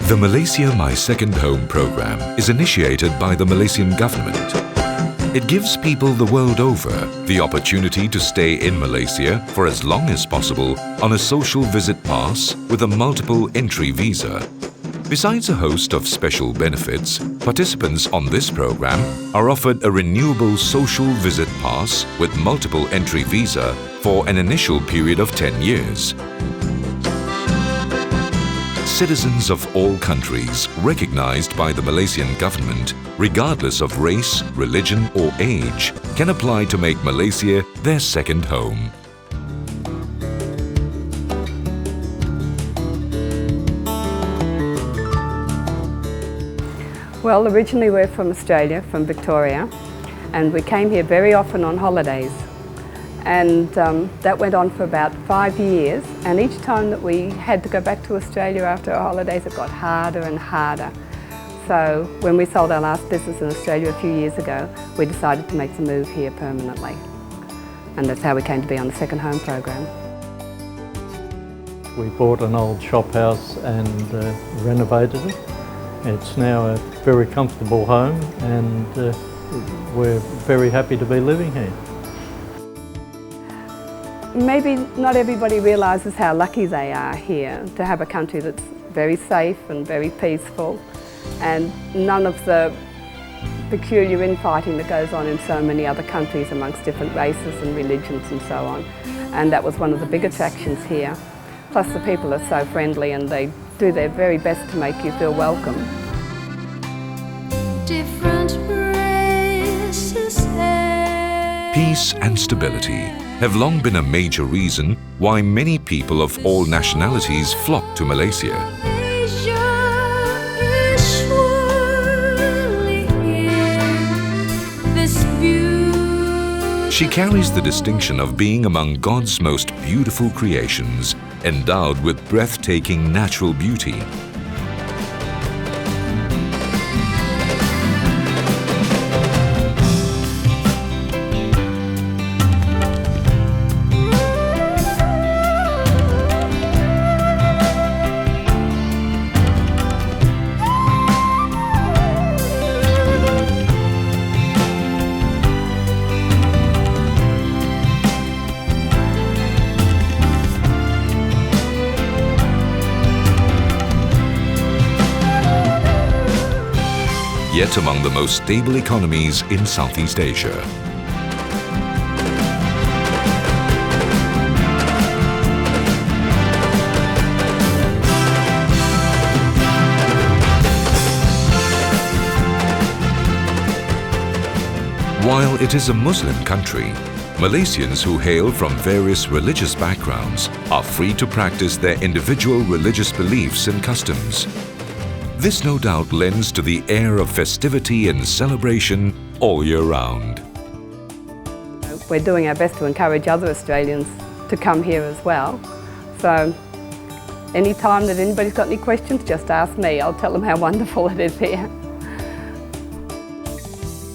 The Malaysia My Second Home program is initiated by the Malaysian government. It gives people the world over the opportunity to stay in Malaysia for as long as possible on a social visit pass with a multiple entry visa. Besides a host of special benefits, participants on this program are offered a renewable social visit pass with multiple entry visa for an initial period of 10 years. Citizens of all countries recognized by the Malaysian government, regardless of race, religion or age, can apply to make Malaysia their second home. Well, originally we're from Australia, from Victoria, and we came here very often on holidays. And that went on for about 5 years, and each time that we had to go back to Australia after our holidays, it got harder and harder. So when we sold our last business in Australia a few years ago, we decided to make the move here permanently. And that's how we came to be on the Second Home program. We bought an old shop house and renovated it. It's now a very comfortable home, and we're very happy to be living here. Maybe not everybody realises how lucky they are here to have a country that's very safe and very peaceful, and none of the peculiar infighting that goes on in so many other countries amongst different races and religions and so on. And that was one of the big attractions here. Plus the people are so friendly and they do their very best to make you feel welcome. Different races. Peace and stability have long been a major reason why many people of all nationalities flock to Malaysia. She carries the distinction of being among God's most beautiful creations, endowed with breathtaking natural beauty. Yet among the most stable economies in Southeast Asia. While it is a Muslim country, Malaysians who hail from various religious backgrounds are free to practice their individual religious beliefs and customs. This no doubt lends to the air of festivity and celebration all year round. We're doing our best to encourage other Australians to come here as well. So any time that anybody's got any questions, just ask me. I'll tell them how wonderful it is here.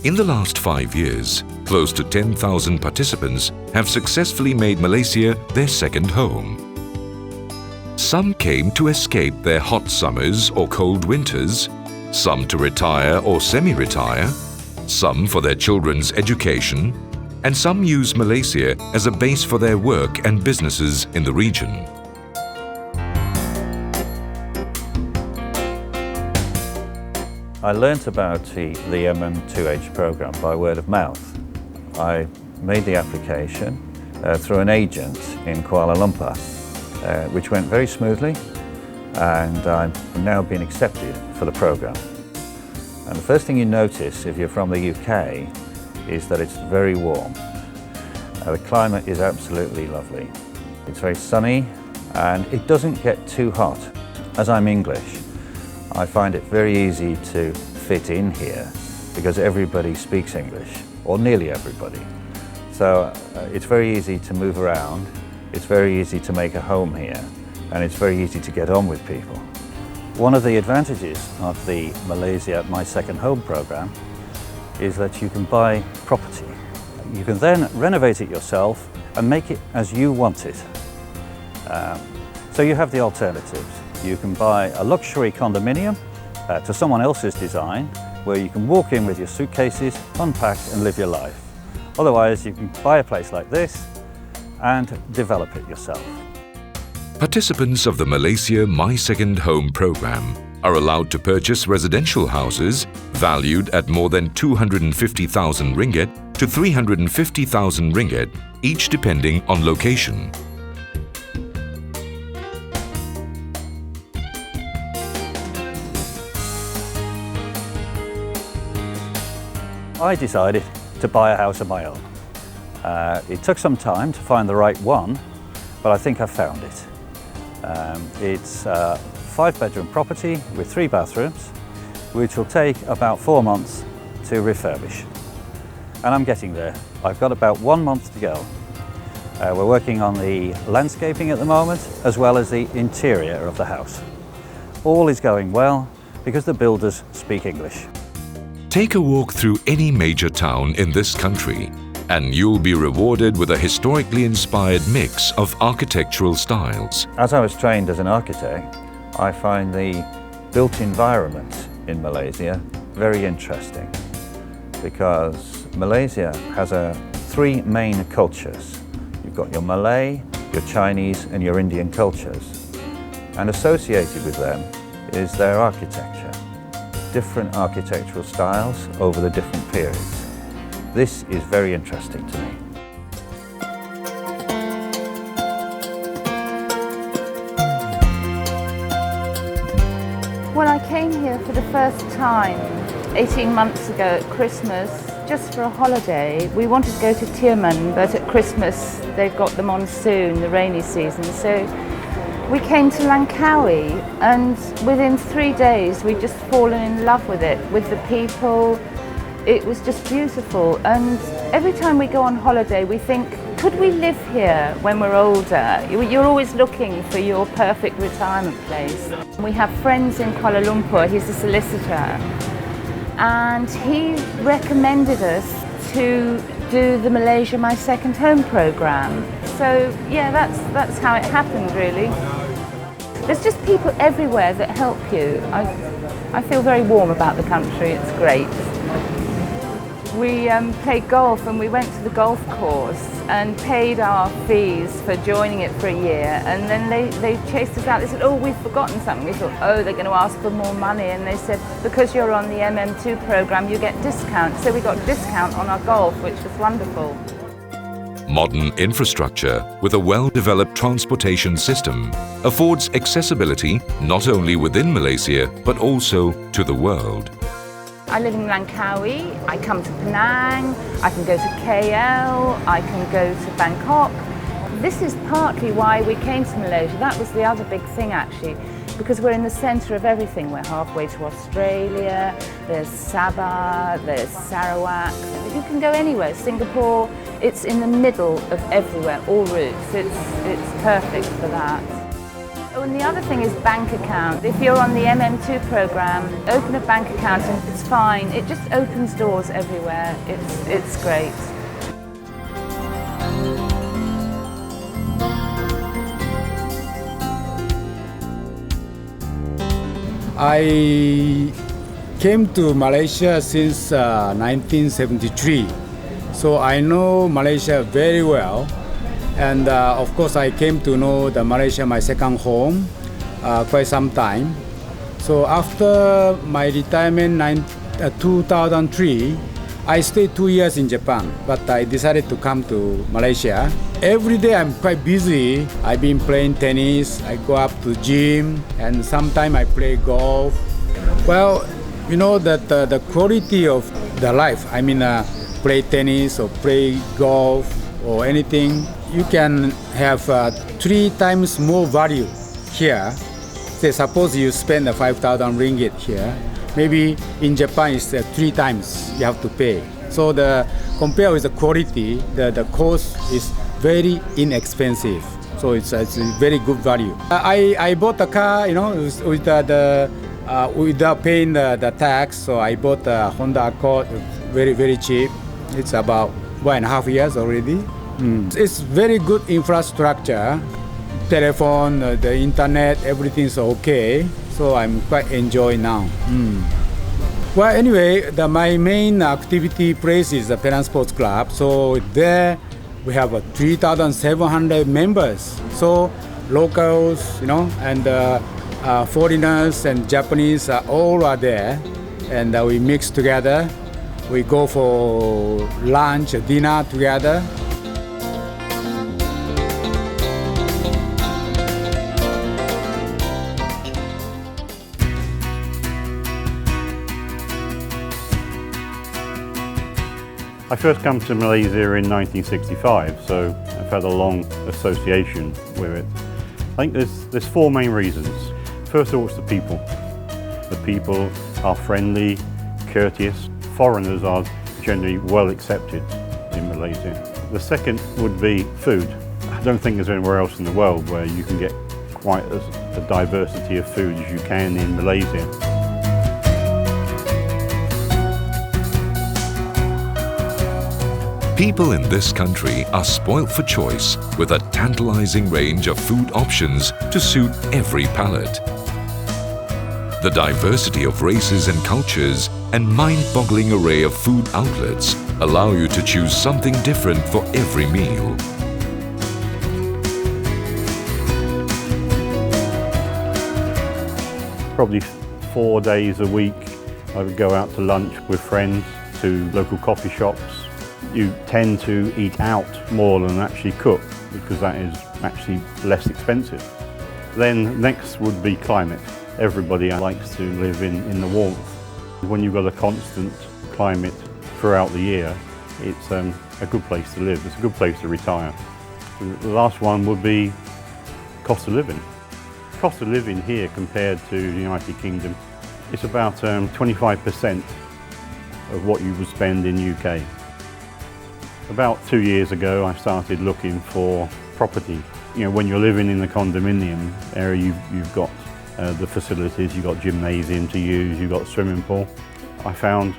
In the last 5 years, close to 10,000 participants have successfully made Malaysia their second home. Some came to escape their hot summers or cold winters, some to retire or semi-retire, some for their children's education, and some use Malaysia as a base for their work and businesses in the region. I learnt about the MM2H program by word of mouth. I made the application through an agent in Kuala Lumpur, which went very smoothly, and I've now been accepted for the program. And the first thing you notice if you're from the UK is that it's very warm. The climate is absolutely lovely. It's very sunny and it doesn't get too hot. As I'm English, I find it very easy to fit in here because everybody speaks English, or nearly everybody. So it's very easy to move around. It's very easy to make a home here, and it's very easy to get on with people. One of the advantages of the Malaysia My Second Home program is that you can buy property. You can then renovate it yourself and make it as you want it. So you have the alternatives. You can buy a luxury condominium to someone else's design, where you can walk in with your suitcases, unpack and live your life. Otherwise, you can buy a place like this and develop it yourself. Participants of the Malaysia My Second Home program are allowed to purchase residential houses valued at more than 250,000 ringgit to 350,000 ringgit, each depending on location. I decided to buy a house of my own. It took some time to find the right one, but I think I found it. It's a 5-bedroom property with 3 bathrooms, which will take about 4 months to refurbish. And I'm getting there. I've got about 1 month to go. We're working on the landscaping at the moment, as well as the interior of the house. All is going well because the builders speak English. Take a walk through any major town in this country and you'll be rewarded with a historically inspired mix of architectural styles. As I was trained as an architect, I find the built environment in Malaysia very interesting, because Malaysia has 3 main cultures. You've got your Malay, your Chinese and your Indian cultures, and associated with them is their architecture. Different architectural styles over the different periods. This is very interesting to me. Well, I came here for the first time 18 months ago at Christmas, just for a holiday. We wanted to go to Tioman, but at Christmas they've got the monsoon, the rainy season, so we came to Langkawi, and within 3 days we'd just fallen in love with it, with the people. It was just beautiful, and every time we go on holiday we think, could we live here when we're older? You're always looking for your perfect retirement place. We have friends in Kuala Lumpur, he's a solicitor, and he recommended us to do the Malaysia My Second Home program. So yeah, that's how it happened really. There's just people everywhere that help you. I feel very warm about the country, it's great. We played golf, and we went to the golf course and paid our fees for joining it for a year, and then they chased us out. They said, oh, we've forgotten something. We thought, oh, they're going to ask for more money, and they said, because you're on the MM2 program you get discount. So we got discount on our golf, which was wonderful. Modern infrastructure with a well-developed transportation system affords accessibility not only within Malaysia but also to the world. I live in Langkawi, I come to Penang, I can go to KL, I can go to Bangkok. This is partly why we came to Malaysia. That was the other big thing actually, because we're in the centre of everything. We're halfway to Australia, there's Sabah, there's Sarawak. You can go anywhere. Singapore, it's in the middle of everywhere, all routes. It's perfect for that. Oh, and the other thing is bank account. If you're on the MM2 program, open a bank account and it's fine. It just opens doors everywhere. It's great. I came to Malaysia since 1973, so I know Malaysia very well. And of course I came to know the Malaysia My Second Home quite some time. So after my retirement in 2003, I stayed 2 years in Japan, but I decided to come to Malaysia. Every day I'm quite busy. I've been playing tennis, I go up to gym, and sometimes I play golf. Well, you know that the quality of the life, I mean play tennis or play golf or anything, you can have 3 times more value here. Say suppose you spend 5,000 ringgit here, maybe in Japan it's 3 times you have to pay. So compared with the quality, the cost is very inexpensive. So it's a very good value. I bought a car, you know, without paying the tax. So I bought a Honda Accord, very cheap. It's about 1.5 years already. It's very good infrastructure. telephone, the internet, everything's okay. So I'm quite enjoying now. Well, anyway, my main activity place is the Penang Sports Club. So there we have 3,700 members. So locals, and foreigners and Japanese all are there. And we mix together. We go for lunch, dinner together. I first came to Malaysia in 1965, so I've had a long association with it. I think there's four main reasons. First of all, it's the people. The people are friendly, courteous. Foreigners are generally well accepted in Malaysia. The second would be food. I don't think there's anywhere else in the world where you can get quite a diversity of food as you can in Malaysia. People in this country are spoilt for choice with a tantalizing range of food options to suit every palate. The diversity of races and cultures and mind-boggling array of food outlets allow you to choose something different for every meal. Probably 4 days a week I would go out to lunch with friends to local coffee shops. You tend to eat out more than actually cook because that is actually less expensive. Then next would be climate. Everybody likes to live in the warmth. When you've got a constant climate throughout the year, it's a good place to live. It's a good place to retire. The last one would be cost of living. Cost of living here compared to the United Kingdom, it's about 25% of what you would spend in UK. About 2 years ago, I started looking for property. When you're living in the condominium area, you've got the facilities, you've got gymnasium to use, you've got swimming pool. I found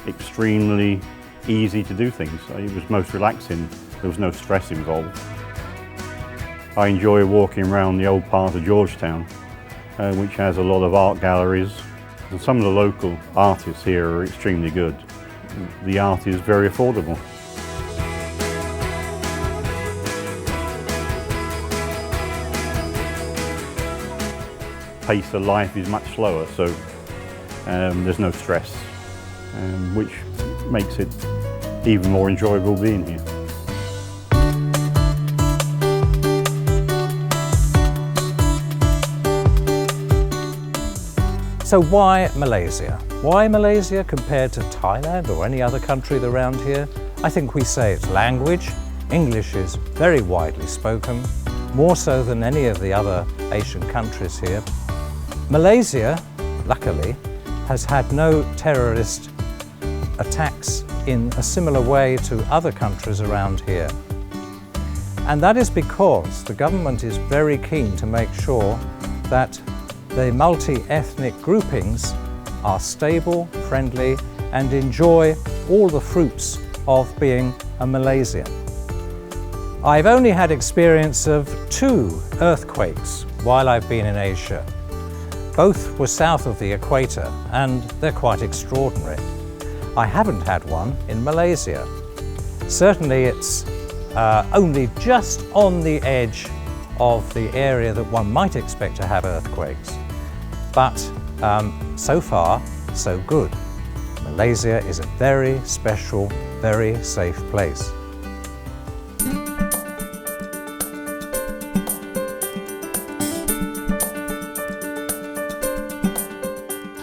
extremely easy to do things. It was most relaxing. There was no stress involved. I enjoy walking around the old part of Georgetown, which has a lot of art galleries. And some of the local artists here are extremely good. The art is very affordable. Pace of life is much slower, so there's no stress, which makes it even more enjoyable being here. So why Malaysia? Why Malaysia compared to Thailand or any other country around here? I think we say it's language. English is very widely spoken, more so than any of the other Asian countries here. Malaysia, luckily, has had no terrorist attacks in a similar way to other countries around here. And that is because the government is very keen to make sure that the multi-ethnic groupings are stable, friendly, and enjoy all the fruits of being a Malaysian. I've only had experience of 2 earthquakes while I've been in Asia. Both were south of the equator, and they're quite extraordinary. I haven't had one in Malaysia. Certainly it's only just on the edge of the area that one might expect to have earthquakes. But so far, so good. Malaysia is a very special, very safe place.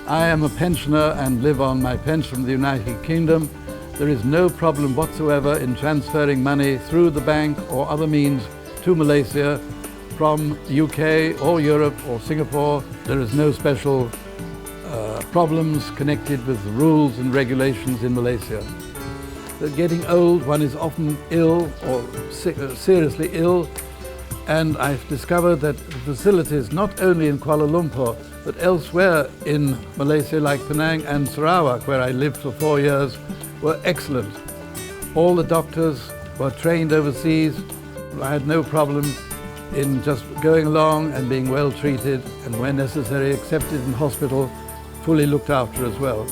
I am a pensioner and live on my pension from the United Kingdom. There is no problem whatsoever in transferring money through the bank or other means to Malaysia from UK or Europe or Singapore. There is no special problems connected with the rules and regulations in Malaysia. Getting old, one is often ill or seriously ill, and I've discovered that the facilities not only in Kuala Lumpur but elsewhere in Malaysia, like Penang and Sarawak, where I lived for 4 years, were excellent. All the doctors were trained overseas. I had no problem in just going along and being well treated, and when necessary accepted in hospital, fully looked after as well.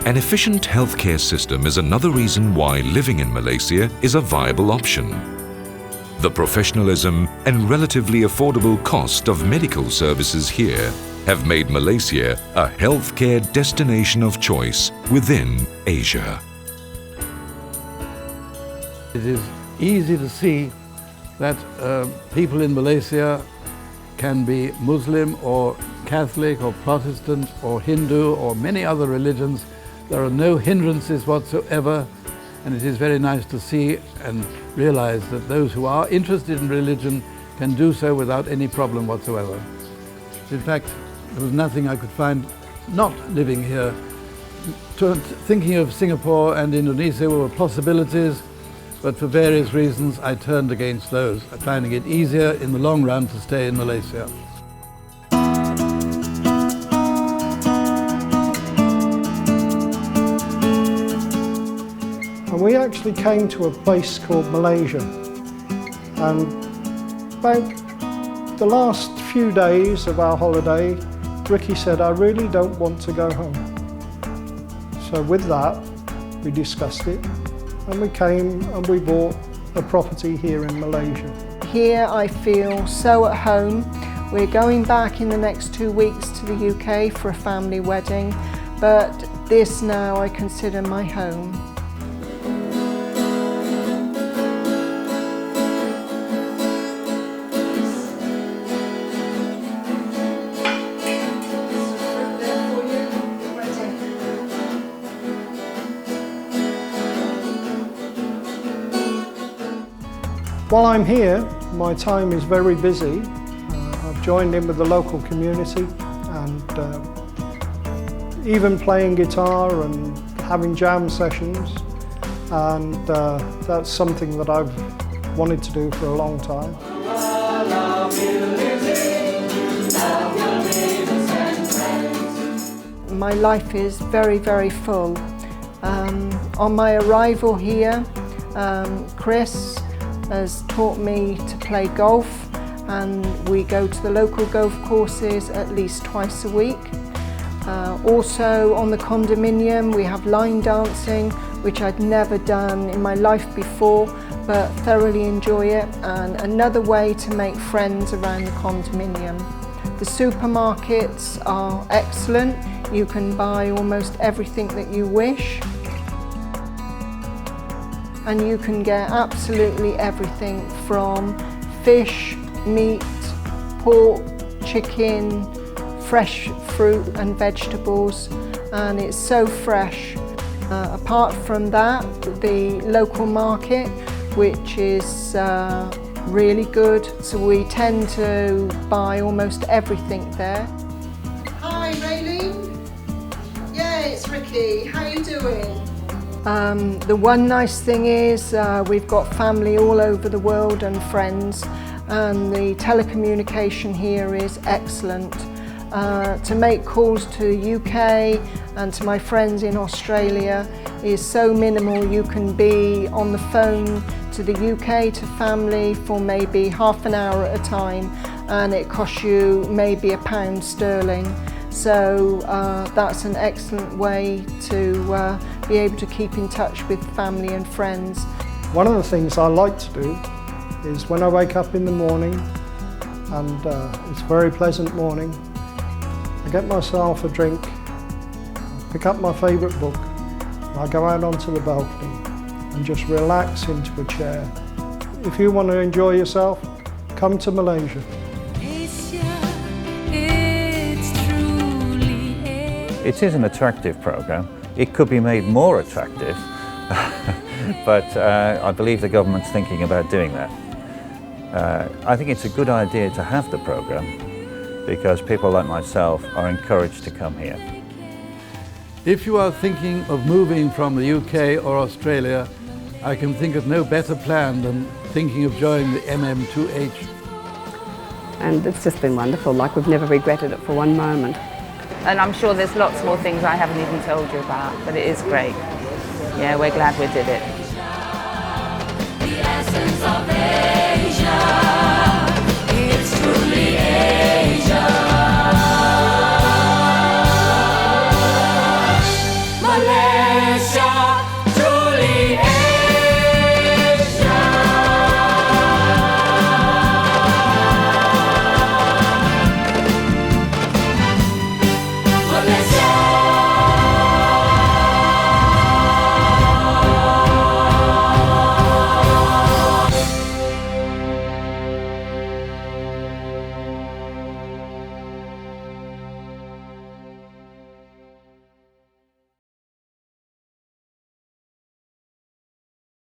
An efficient healthcare system is another reason why living in Malaysia is a viable option. The professionalism and relatively affordable cost of medical services here have made Malaysia a healthcare destination of choice within Asia. It is easy to see that people in Malaysia can be Muslim or Catholic or Protestant or Hindu or many other religions. There are no hindrances whatsoever, and it is very nice to see and realize that those who are interested in religion can do so without any problem whatsoever. In fact, there was nothing I could find not living here. Thinking of Singapore and Indonesia were possibilities, but for various reasons I turned against those, finding it easier in the long run to stay in Malaysia. And we actually came to a place called Malaysia, and about the last few days of our holiday, Ricky said, I really don't want to go home. So with that, we discussed it, and we came and we bought a property here in Malaysia. Here I feel so at home. We're going back in the next 2 weeks to the UK for a family wedding, but this now I consider my home. While I'm here, my time is very busy. I've joined in with the local community and even playing guitar and having jam sessions, and that's something that I've wanted to do for a long time. My life is very, very full. On my arrival here, Chris has taught me to play golf, and we go to the local golf courses at least twice a week. Also on the condominium we have line dancing, which I'd never done in my life before, but thoroughly enjoy it, and another way to make friends around the condominium. The supermarkets are excellent. You can buy almost everything that you wish, and you can get absolutely everything from fish, meat, pork, chicken, fresh fruit and vegetables, and it's so fresh. Apart from that, the local market, which is really good, so we tend to buy almost everything there. Hi Raylene. Yeah, it's Ricky. How you doing? The one nice thing is we've got family all over the world and friends, and the telecommunication here is excellent. To make calls to the UK and to my friends in Australia is so minimal. You can be on the phone to the UK to family for maybe half an hour at a time, and it costs you maybe £1 sterling. So that's an excellent way to be able to keep in touch with family and friends. One of the things I like to do is when I wake up in the morning, and it's a very pleasant morning, I get myself a drink, pick up my favourite book, and I go out onto the balcony and just relax into a chair. If you want to enjoy yourself, come to Malaysia. It is an attractive programme. It could be made more attractive, but I believe the government's thinking about doing that. I think it's a good idea to have the programme because people like myself are encouraged to come here. If you are thinking of moving from the UK or Australia, I can think of no better plan than thinking of joining the MM2H. And it's just been wonderful, like we've never regretted it for one moment. And I'm sure there's lots more things I haven't even told you about, but it is great. Yeah, we're glad we did it. Citizens of Asia.